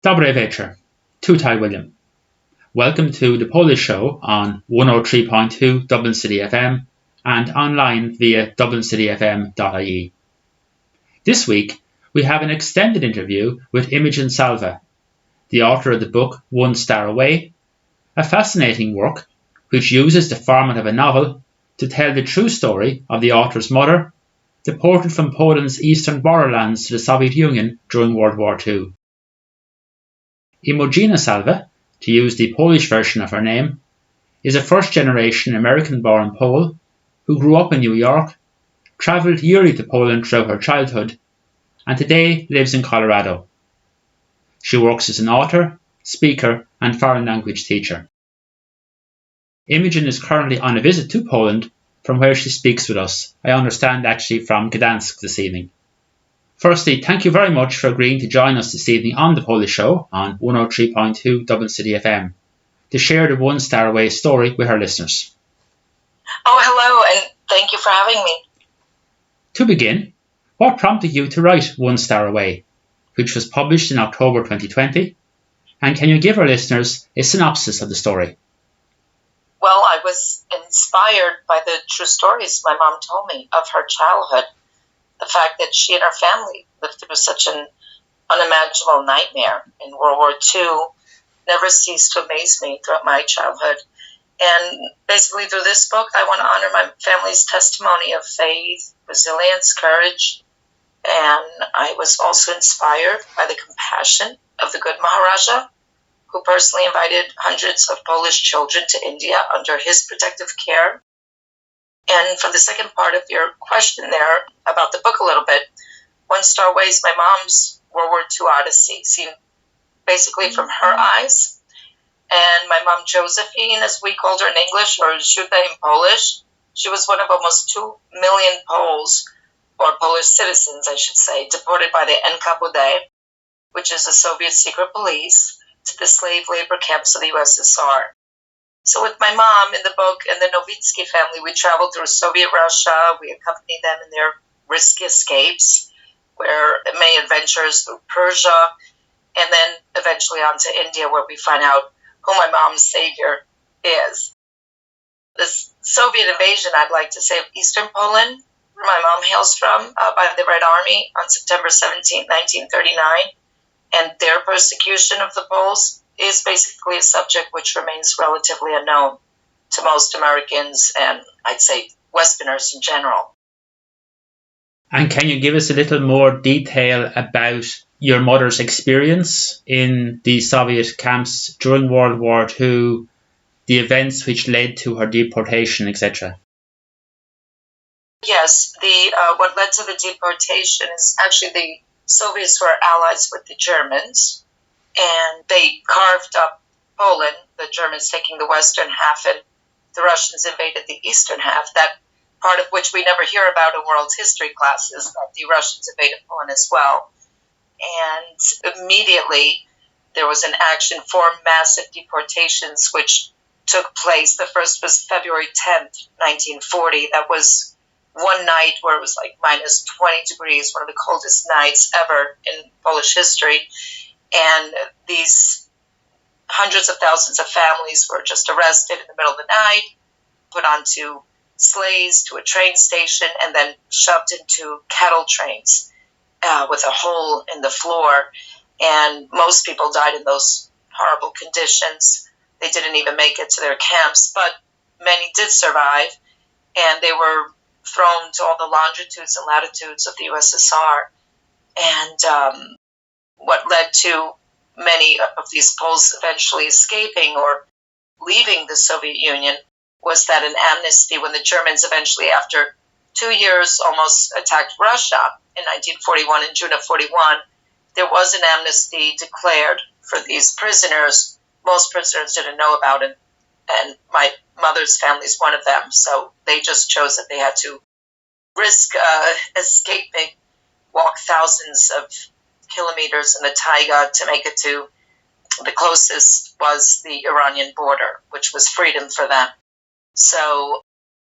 Dobry wieczór. Tutaj William. Welcome to the Polish show on 103.2 Dublin City FM and online via dublincityfm.ie. This week, we have an extended interview with Imogene Salva, the author of the book One Star Away, a fascinating work which uses the format of a novel to tell the true story of the author's mother, deported from Poland's eastern borderlands to the Soviet Union during World War II. Imogene Salva, to use the Polish version of her name, is a first-generation American-born Pole who grew up in New York, travelled yearly to Poland throughout her childhood, and today lives in Colorado. She works as an author, speaker, and foreign language teacher. Imogene is currently on a visit to Poland, from where she speaks with us. I understand actually from Gdansk this evening. Firstly, thank you very much for agreeing to join us this evening on the Polish show on 103.2 Dublin City FM to share the One Star Away story with our listeners. Oh, hello, and thank you for having me. To begin, what prompted you to write One Star Away, which was published in October 2020? And can you give our listeners a synopsis of the story? Well, I was inspired by the true stories my mom told me of her childhood. The fact that she and her family lived through such an unimaginable nightmare in World War II never ceased to amaze me throughout my childhood. And basically through this book, I want to honor my family's testimony of faith, resilience, courage. And I was also inspired by the compassion of the Good Maharaja, who personally invited hundreds of Polish children to India under his protective care. And for the second part of your question there about the book a little bit, One Star Away is my mom's World War II odyssey, seen basically from her eyes. And my mom Josephine, as we called her in English, or Juta in Polish, she was one of almost 2 million Poles, or Polish citizens, I should say, deported by the NKVD, which is the Soviet secret police, to the slave labor camps of the USSR. So with my mom in the book and the Novitsky family, we traveled through Soviet Russia. We accompanied them in their risky escapes, where many adventures through Persia, and then eventually on to India, where we find out who my mom's savior is. This Soviet invasion, I'd like to say, of Eastern Poland, where my mom hails from, by the Red Army on September 17, 1939, and their persecution of the Poles is basically a subject which remains relatively unknown to most Americans and I'd say Westerners in general. And can you give us a little more detail about your mother's experience in the Soviet camps during World War II, the events which led to her deportation, etc.? Yes, what led to the deportation is actually the Soviets were allies with the Germans, and they carved up Poland, the Germans taking the western half, and the Russians invaded the eastern half, that part of which we never hear about in world history classes, that the Russians invaded Poland as well. And immediately there was an action for massive deportations which took place. The first was February 10th, 1940. That was one night where it was like minus 20 degrees, one of the coldest nights ever in Polish history. And these hundreds of thousands of families were just arrested in the middle of the night, put onto sleighs to a train station, and then shoved into cattle trains with a hole in the floor. And most people died in those horrible conditions. They didn't even make it to their camps, but many did survive, and they were thrown to all the longitudes and latitudes of the USSR. And what led to many of these Poles eventually escaping or leaving the Soviet Union was that an amnesty, when the Germans eventually, after 2 years, almost attacked Russia in 1941, in June of 41, there was an amnesty declared for these prisoners. Most prisoners didn't know about it, and my mother's family is one of them, so they just chose that they had to risk escaping, walk thousands of kilometers in the taiga to make it to the closest was the Iranian border, which was freedom for them. So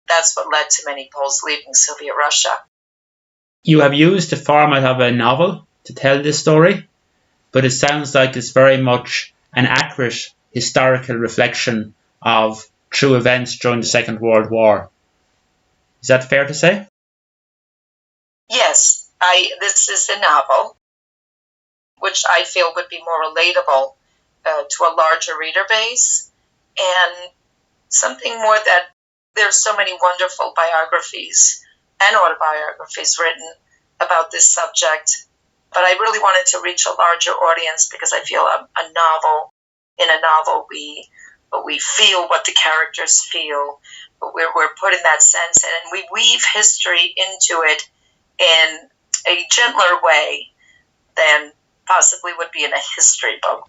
that's what led to many Poles leaving Soviet Russia. You have used the format of a novel to tell this story. but it sounds like it's very much an accurate historical reflection of true events during the Second World War. Is that fair to say? Yes, this is a novel which I feel would be more relatable to a larger reader base, and something more that there's so many wonderful biographies and autobiographies written about this subject, but I really wanted to reach a larger audience because I feel in a novel we feel what the characters feel, but we're put in that sense, and we weave history into it in a gentler way than possibly would be in a history book.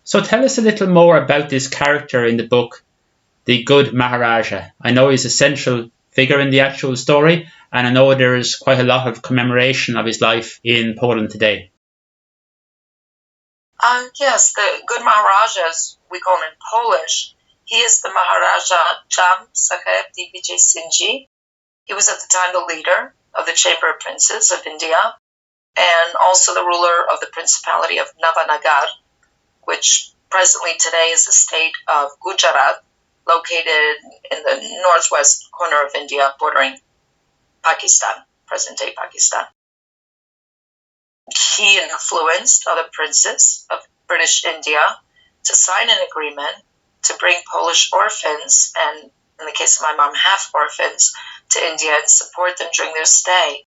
So tell us a little more about this character in the book, the Good Maharaja. I know he's a central figure in the actual story, and I know there is quite a lot of commemoration of his life in Poland today. Yes, the Good Maharaja, as we call him in Polish, he is the Maharaja Jam Saheb Vijay Singhji. He was at the time the leader of the Chamber of Princes of India, and also the ruler of the Principality of Navanagar, which presently today is the state of Gujarat, located in the northwest corner of India, bordering Pakistan, present-day Pakistan. He influenced other princes of British India to sign an agreement to bring Polish orphans, and in the case of my mom, half orphans, to India and support them during their stay.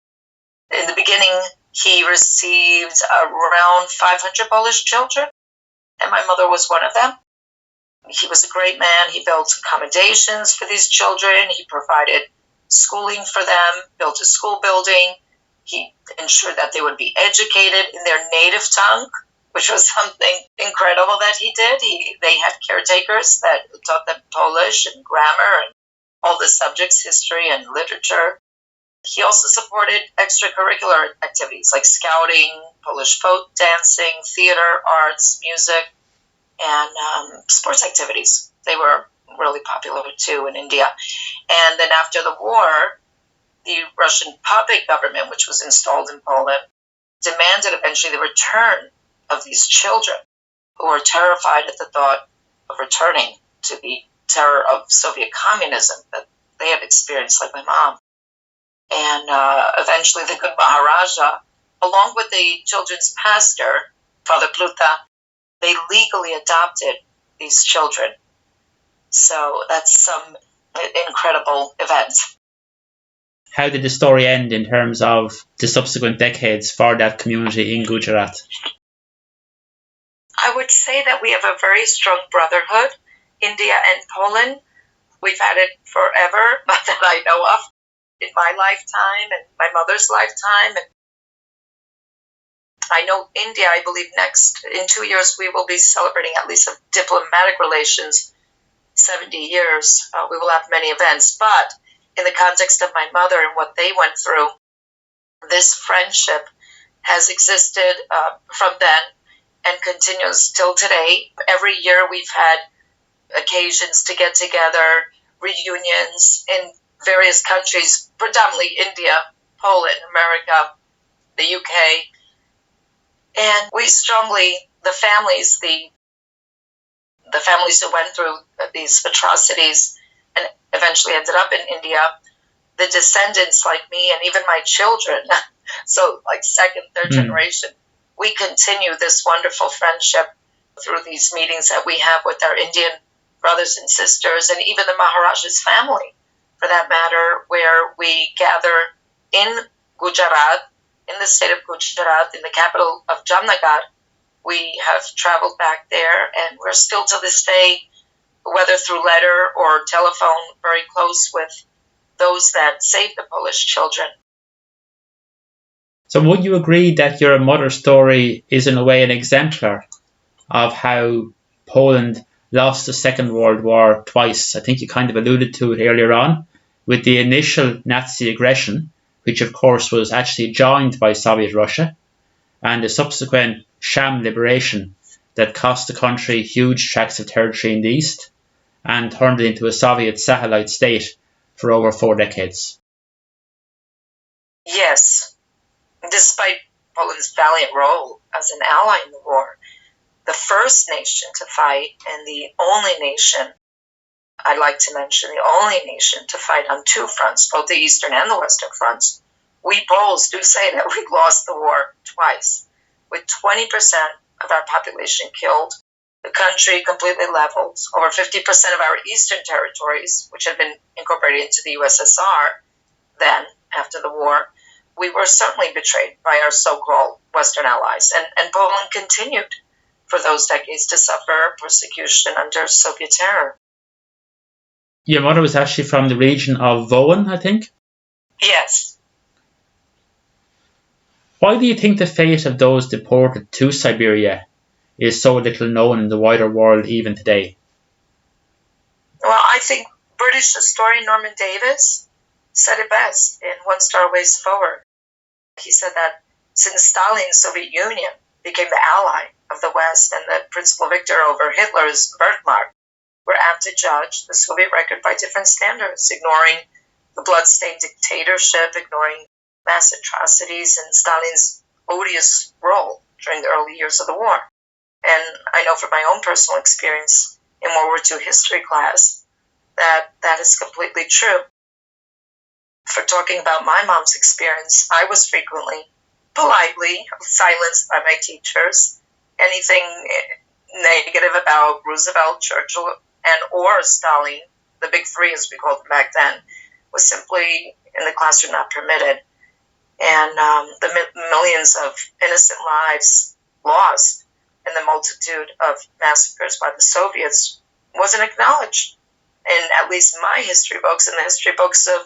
In the beginning, he received around 500 Polish children, and my mother was one of them. He was a great man. He built accommodations for these children. He provided schooling for them, built a school building. He ensured that they would be educated in their native tongue, which was something incredible that he did. They had caretakers that taught them Polish and grammar and all the subjects, history and literature. He also supported extracurricular activities like scouting, Polish folk dancing, theater, arts, music, and sports activities. They were really popular too in India. And then after the war, the Russian puppet government, which was installed in Poland, demanded eventually the return of these children who were terrified at the thought of returning to the terror of Soviet communism that they had experienced, like my mom. And eventually the Good Maharaja, along with the children's pastor, Father Pluta, they legally adopted these children. So that's some incredible event. How did the story end in terms of the subsequent decades for that community in Gujarat? I would say that we have a very strong brotherhood, India and Poland. We've had it forever, that I know of, in my lifetime and my mother's lifetime. And I know India, I believe in 2 years, we will be celebrating at least of diplomatic relations, 70 years. We will have many events. But in the context of my mother and what they went through, this friendship has existed from then and continues till today. Every year we've had occasions to get together, reunions in various countries, predominantly India, Poland, America, the UK. And we strongly, the families who went through these atrocities and eventually ended up in India, the descendants like me and even my children, so like second, third generation, we continue this wonderful friendship through these meetings that we have with our Indian brothers and sisters, and even the Maharaja's family, for that matter, where we gather in Gujarat, in the state of Gujarat, in the capital of Jamnagar. We have traveled back there, and we're still to this day, whether through letter or telephone, very close with those that saved the Polish children. So would you agree that your mother's story is in a way an exemplar of how Poland lost the Second World War twice? I think you kind of alluded to it earlier on, with the initial Nazi aggression, which of course was actually joined by Soviet Russia, and the subsequent sham liberation that cost the country huge tracts of territory in the east and turned it into a Soviet satellite state for over 4 decades. Yes, despite Poland's valiant role as an ally in the war. The first nation to fight, and the only nation, I'd like to mention, the only nation to fight on two fronts, both the Eastern and the Western fronts. We Poles do say that we lost the war twice, with 20% of our population killed, the country completely leveled, over 50% of our eastern territories, which had been incorporated into the USSR then, after the war. We were certainly betrayed by our so-called Western allies, and Poland continued for those decades to suffer persecution under Soviet terror. Your mother was actually from the region of Wołyń, I think? Yes. Why do you think the fate of those deported to Siberia is so little known in the wider world even today? Well, I think British historian Norman Davis said it best in One Star Ways Forward. He said that since Stalin's Soviet Union became the ally of the West and the principal victor over Hitler's birthmark, we're apt to judge the Soviet record by different standards, ignoring the blood-stained dictatorship, ignoring mass atrocities and Stalin's odious role during the early years of the war. And I know from my own personal experience in World War II history class that is completely true. For talking about my mom's experience, I was frequently, politely silenced by my teachers. Anything negative about Roosevelt, Churchill, and or Stalin, the big three as we called them back then, was simply in the classroom not permitted. And the millions of innocent lives lost in the multitude of massacres by the Soviets wasn't acknowledged in at least my history books and the history books of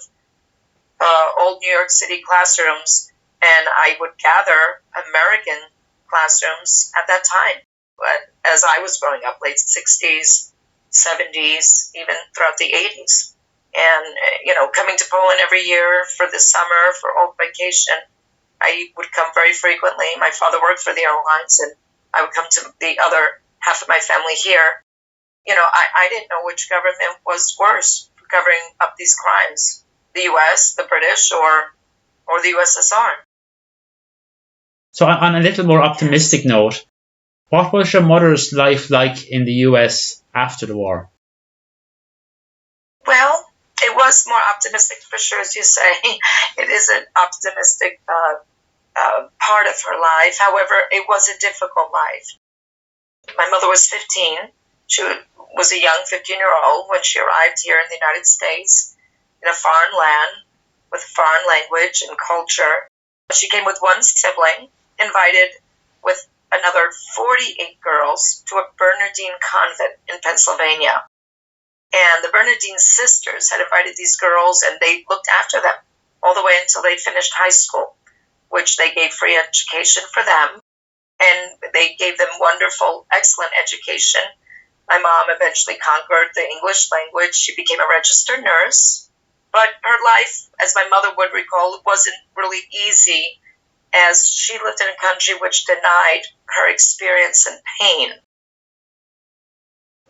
old New York City classrooms, and I would gather American classrooms at that time, as I was growing up, late 60s, 70s, even throughout the 80s. And, coming to Poland every year for the summer, for old vacation, I would come very frequently. My father worked for the airlines, and I would come to the other half of my family here. I didn't know which government was worse for covering up these crimes, the U.S., the British, or the USSR. So on a little more optimistic note, what was your mother's life like in the US after the war? Well, it was more optimistic for sure, as you say. It is an optimistic part of her life. However, it was a difficult life. My mother was 15. She was a young 15-year-old when she arrived here in the United States in a foreign land with a foreign language and culture. She came with one sibling, invited with another 48 girls to a Bernardine convent in Pennsylvania. And the Bernardine sisters had invited these girls, and they looked after them all the way until they finished high school, which they gave free education for them. And they gave them wonderful, excellent education. My mom eventually conquered the English language. She became a registered nurse. But her life, as my mother would recall, wasn't really easy, as she lived in a country which denied her experience and pain.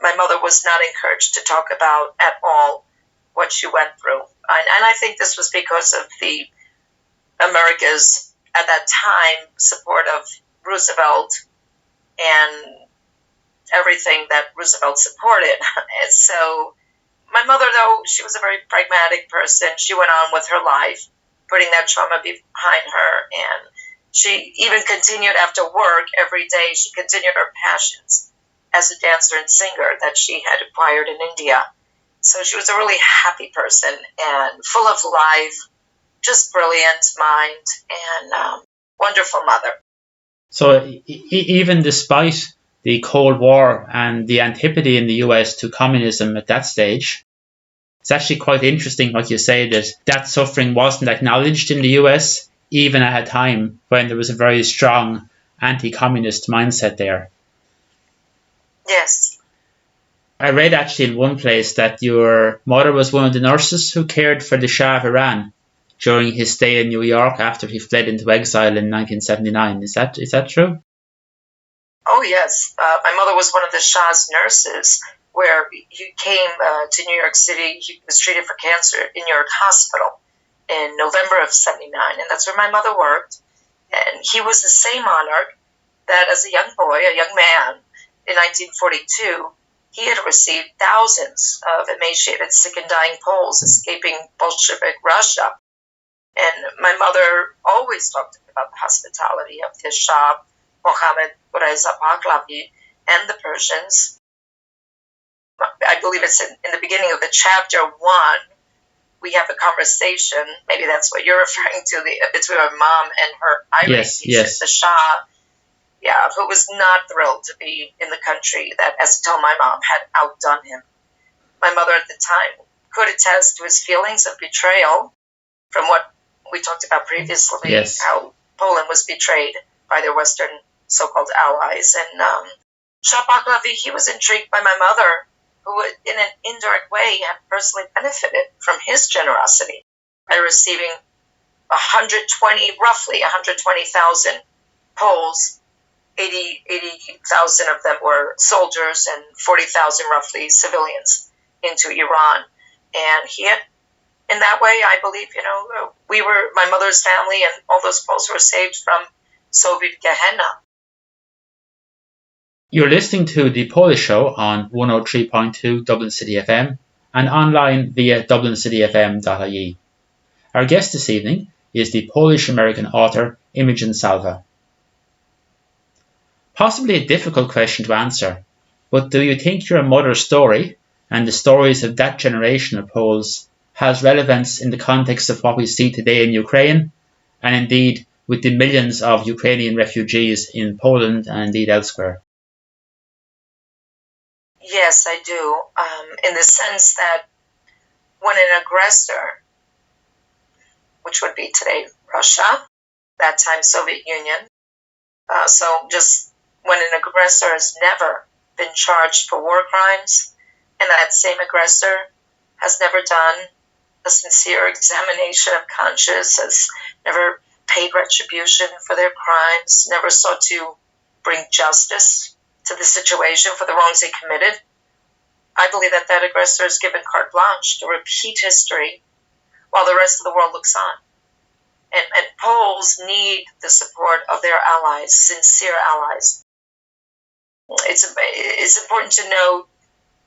My mother was not encouraged to talk about at all what she went through. And I think this was because of the America's, at that time, support of Roosevelt and everything that Roosevelt supported. And so my mother, though, she was a very pragmatic person. She went on with her life, putting that trauma behind her. And she even continued after work every day. She continued her passions as a dancer and singer that she had acquired in India. So she was a really happy person and full of life, just brilliant mind, and wonderful mother. So even despite the Cold War and the antipathy in the US to communism at that stage, it's actually quite interesting what you say, that suffering wasn't acknowledged in the US, even at a time when there was a very strong anti-communist mindset there. Yes. I read actually in one place that your mother was one of the nurses who cared for the Shah of Iran during his stay in New York after he fled into exile in 1979. Is that true? Oh, yes. My mother was one of the Shah's nurses, where he came to New York City. He was treated for cancer in New York Hospital in November of 79, and that's where my mother worked. And he was the same monarch that as a young boy, a young man, in 1942, he had received thousands of emaciated, sick and dying Poles escaping Bolshevik Russia. And my mother always talked about the hospitality of the Shah, Mohammad Reza Pahlavi, and the Persians. I believe it's in the beginning of the chapter 1, we have a conversation, maybe that's what you're referring to, between my mom and her irate teacher, the Shah, who was not thrilled to be in the country that, as I told my mom, had outdone him. My mother at the time could attest to his feelings of betrayal from what we talked about previously, how Poland was betrayed by their Western so-called allies. And Shah Pahlavi, he was intrigued by my mother, who in an indirect way had personally benefited from his generosity by receiving roughly 120,000 Poles. 80,000 of them were soldiers and 40,000 roughly civilians into Iran. And he had, in that way, I believe, we were, my mother's family and all those Poles were saved from Soviet Gehenna. You're listening to The Polish Show on 103.2 Dublin City FM and online via dublincityfm.ie. Our guest this evening is the Polish-American author Imogene Salva. Possibly a difficult question to answer, but do you think your mother's story and the stories of that generation of Poles has relevance in the context of what we see today in Ukraine, and indeed with the millions of Ukrainian refugees in Poland and indeed elsewhere? Yes, I do, in the sense that when an aggressor, which would be today Russia, that time Soviet Union, so just when an aggressor has never been charged for war crimes, and that same aggressor has never done a sincere examination of conscience, has never paid retribution for their crimes, never sought to bring justice to the situation for the wrongs they committed, I believe that that aggressor is given carte blanche to repeat history while the rest of the world looks on. And Poles need the support of their allies, sincere allies. It's important to note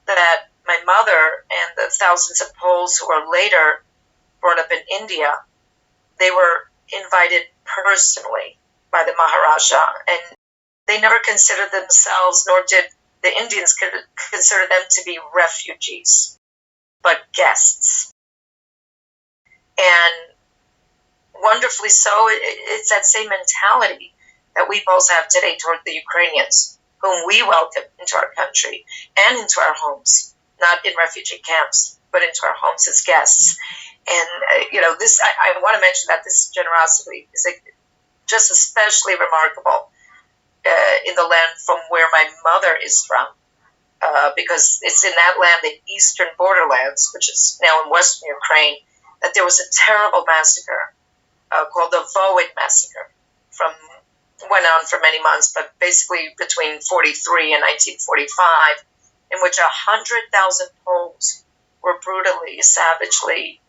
that my mother and the thousands of Poles who were later brought up in India, they were invited personally by the Maharaja, and they never considered themselves, nor did the Indians consider them to be refugees, but guests. And wonderfully so, it's that same mentality that we Poles have today toward the Ukrainians, whom we welcome into our country and into our homes, not in refugee camps, but into our homes as guests. And, this, I want to mention that this generosity is just especially remarkable in the land from where my mother is from, because it's in that land, the eastern borderlands, which is now in western Ukraine, that there was a terrible massacre called the Void Massacre went on for many months, but basically between 43 and 1945, in which 100,000 Poles were brutally, savagely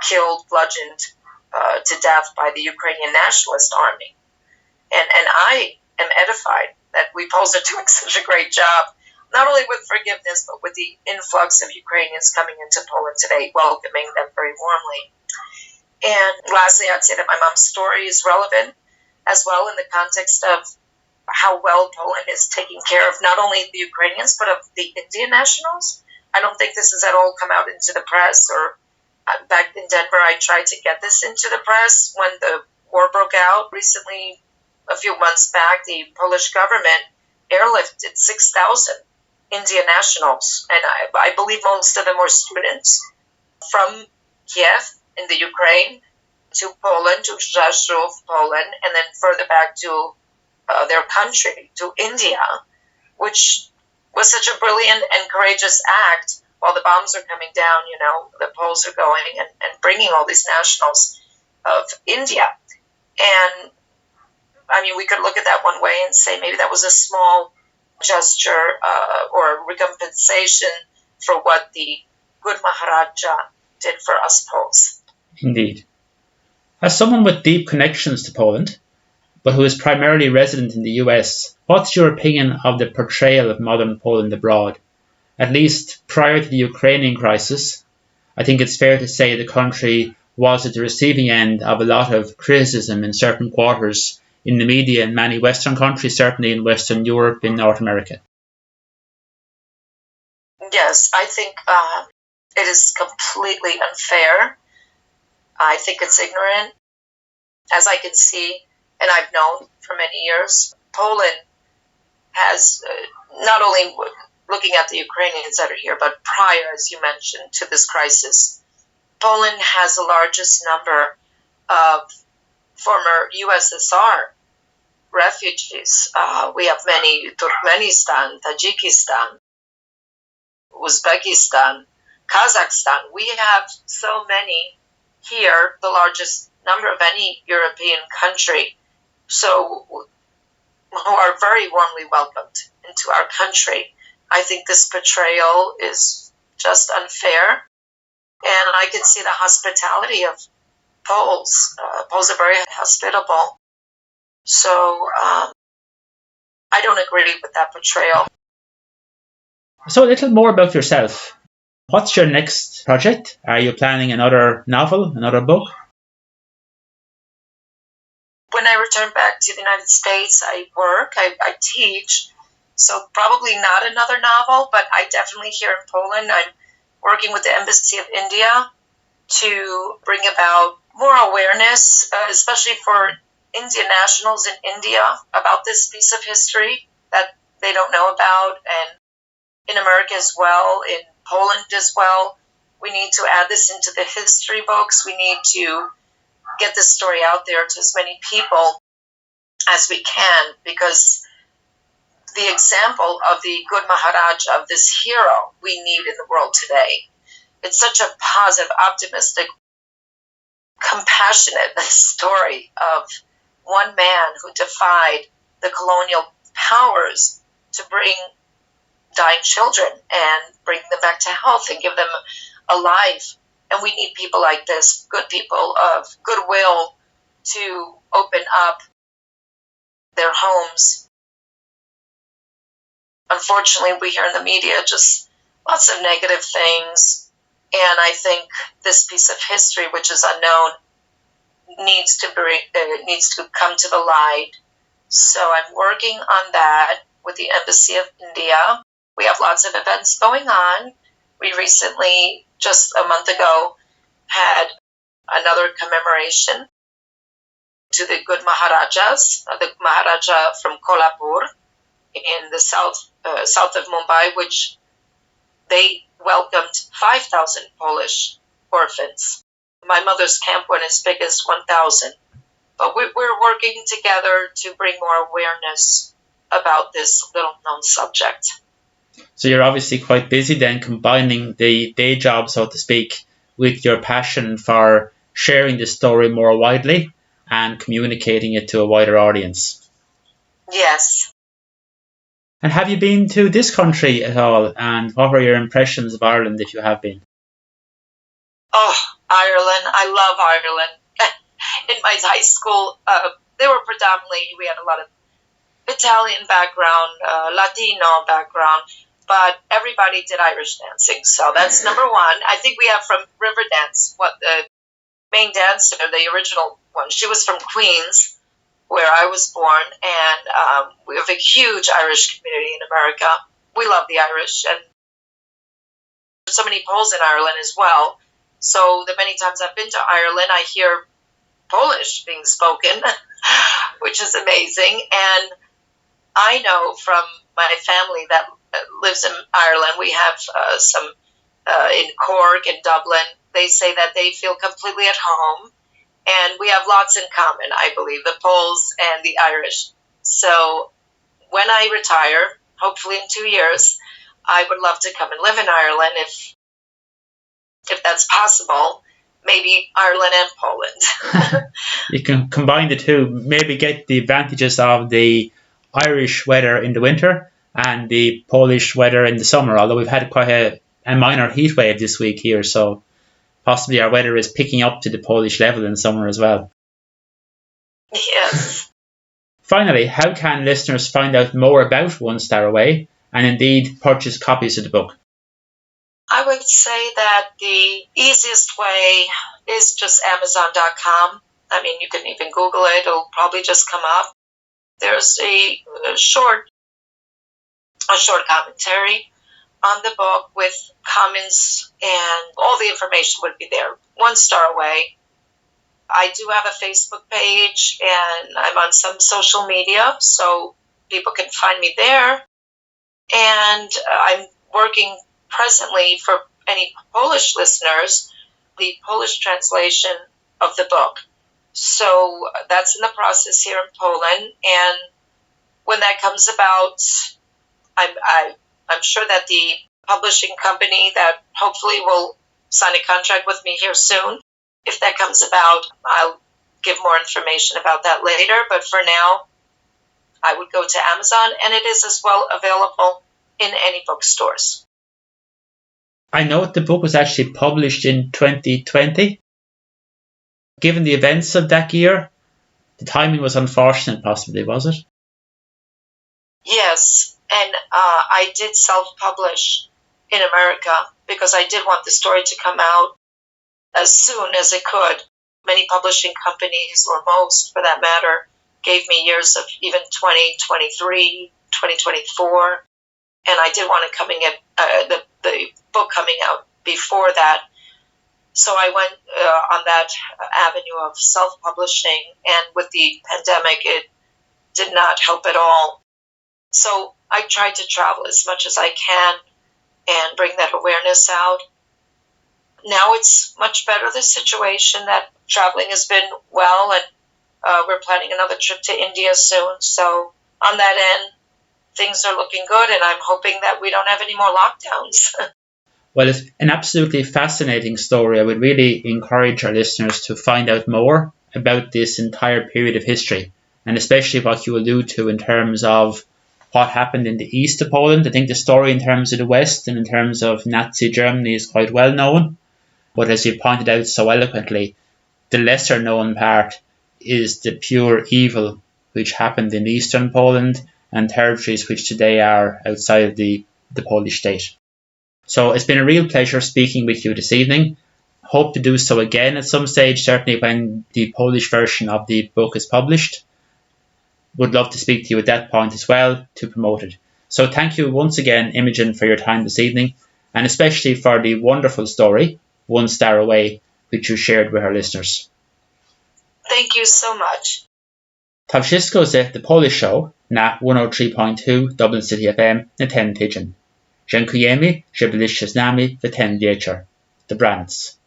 killed, bludgeoned to death by the Ukrainian Nationalist Army. And I am edified that we Poles are doing such a great job, not only with forgiveness, but with the influx of Ukrainians coming into Poland today, welcoming them very warmly. And lastly, I'd say that my mom's story is relevant as well in the context of how well Poland is taking care of not only the Ukrainians, but of the Indian nationals. I don't think this has at all come out into the press, or back in Denver, I tried to get this into the press when the war broke out recently. A few months back, the Polish government airlifted 6,000 Indian nationals, and I believe most of them were students from Kiev in the Ukraine to Poland, to Rzeszów, Poland, and then further back to their country, to India, which was such a brilliant and courageous act. While the bombs are coming down, the Poles are going and bringing all these nationals of India. And I mean, we could look at that one way and say maybe that was a small gesture or recompensation for what the Good Maharaja did for us Poles. Indeed. As someone with deep connections to Poland, but who is primarily resident in the US. What's your opinion of the portrayal of modern Poland abroad? At least prior to the Ukrainian crisis, I think it's fair to say the country was at the receiving end of a lot of criticism in certain quarters in the media in many Western countries, certainly in Western Europe, in North America. Yes, I think it is completely unfair. I think it's ignorant. As I can see, and I've known for many years, Poland has not only looking at the Ukrainians that are here, but prior, as you mentioned, to this crisis, Poland has the largest number of former USSR refugees. We have many Turkmenistan, Tajikistan, Uzbekistan, Kazakhstan. We have so many here, the largest number of any European country, so who are very warmly welcomed into our country. I think this portrayal is just unfair, and I can see the hospitality of Poles. Poles are very hospitable, so I don't agree with that portrayal. So a little more about yourself. What's your next project? Are you planning another novel, another book? When I return back to the United States, I work, I teach, so probably not another novel, but I definitely here in Poland, I'm working with the Embassy of India to bring about more awareness, especially for Indian nationals in India, about this piece of history that they don't know about, and in America as well, in Poland as well. We need to add this into the history books. We need to get this story out there to as many people as we can, because the example of the Good Maharaja, of this hero, we need in the world today. It's such a positive, optimistic, compassionate story of one man who defied the colonial powers to bring dying children and bring them back to health and give them a life. And we need people like this, good people of goodwill, to open up their homes. Unfortunately, we hear in the media just lots of negative things. And I think this piece of history, which is unknown, needs to come to the light. So I'm working on that with the Embassy of India. We have lots of events going on. We recently, just a month ago, had another commemoration to the Good Maharajas, the Maharaja from Kolhapur in the south of Mumbai, which they welcomed 5,000 Polish orphans. My mother's camp went as big as 1,000. But we're working together to bring more awareness about this little-known subject. So you're obviously quite busy then, combining the day job, so to speak, with your passion for sharing the story more widely and communicating it to a wider audience. Yes. And have you been to this country at all? And what were your impressions of Ireland, if you have been? Oh, Ireland. I love Ireland. In my high school, they were predominantly, we had a lot of Italian background, Latino background, but everybody did Irish dancing. So that's number one. I think we have from Riverdance, the main dancer, the original one. She was from Queens, where I was born, and we have a huge Irish community in America. We love the Irish, and there's so many Poles in Ireland as well. So the many times I've been to Ireland, I hear Polish being spoken, which is amazing. And I know from my family that lives in Ireland, we have some in Cork and Dublin. They say that they feel completely at home, and we have lots in common, I believe, the Poles and the Irish. So when I retire, hopefully in 2 years, I would love to come and live in Ireland if that's possible. Maybe Ireland and Poland. You can combine the two, maybe get the advantages of the Irish weather in the winter and the Polish weather in the summer, although we've had quite a minor heat wave this week here, so possibly our weather is picking up to the Polish level in summer as well. Yes. Finally, how can listeners find out more about One Star Away and indeed purchase copies of the book? I would say that the easiest way is just Amazon.com. I mean, you can even Google it. It'll probably just come up. There's a short commentary on the book with comments, and all the information would be there. One Star Away. I do have a Facebook page, and I'm on some social media, so people can find me there. And I'm working presently, for any Polish listeners, the Polish translation of the book. So that's in the process here in Poland, and when that comes about, I'm sure that the publishing company that hopefully will sign a contract with me here soon, if that comes about, I'll give more information about that later. But for now, I would go to Amazon, and it is as well available in any bookstores. I note the book was actually published in 2020. Given the events of that year, the timing was unfortunate, possibly, was it? Yes, and I did self-publish in America because I did want the story to come out as soon as it could. Many publishing companies, or most for that matter, gave me years of even 2023, 2024, and I did want it coming in, the book coming out before that. So I went on that avenue of self-publishing, and with the pandemic, it did not help at all. So I tried to travel as much as I can and bring that awareness out. Now it's much better, the situation, that traveling has been well, and we're planning another trip to India soon. So on that end, things are looking good, and I'm hoping that we don't have any more lockdowns. Well, it's an absolutely fascinating story. I would really encourage our listeners to find out more about this entire period of history, and especially what you allude to in terms of what happened in the east of Poland. I think the story in terms of the west and in terms of Nazi Germany is quite well known. But as you pointed out so eloquently, the lesser known part is the pure evil which happened in eastern Poland and territories which today are outside of the Polish state. So it's been a real pleasure speaking with you this evening. Hope to do so again at some stage, certainly when the Polish version of the book is published. Would love to speak to you at that point as well to promote it. So thank you once again, Imogen, for your time this evening, and especially for the wonderful story, One Star Away, which you shared with our listeners. Thank you so much. Tá wszystko ze The Polish Show na 103.2 Dublin City FM na 10 tydzień. Dziękujemy, że byliście z nami w ten wieczór. Dobranoc.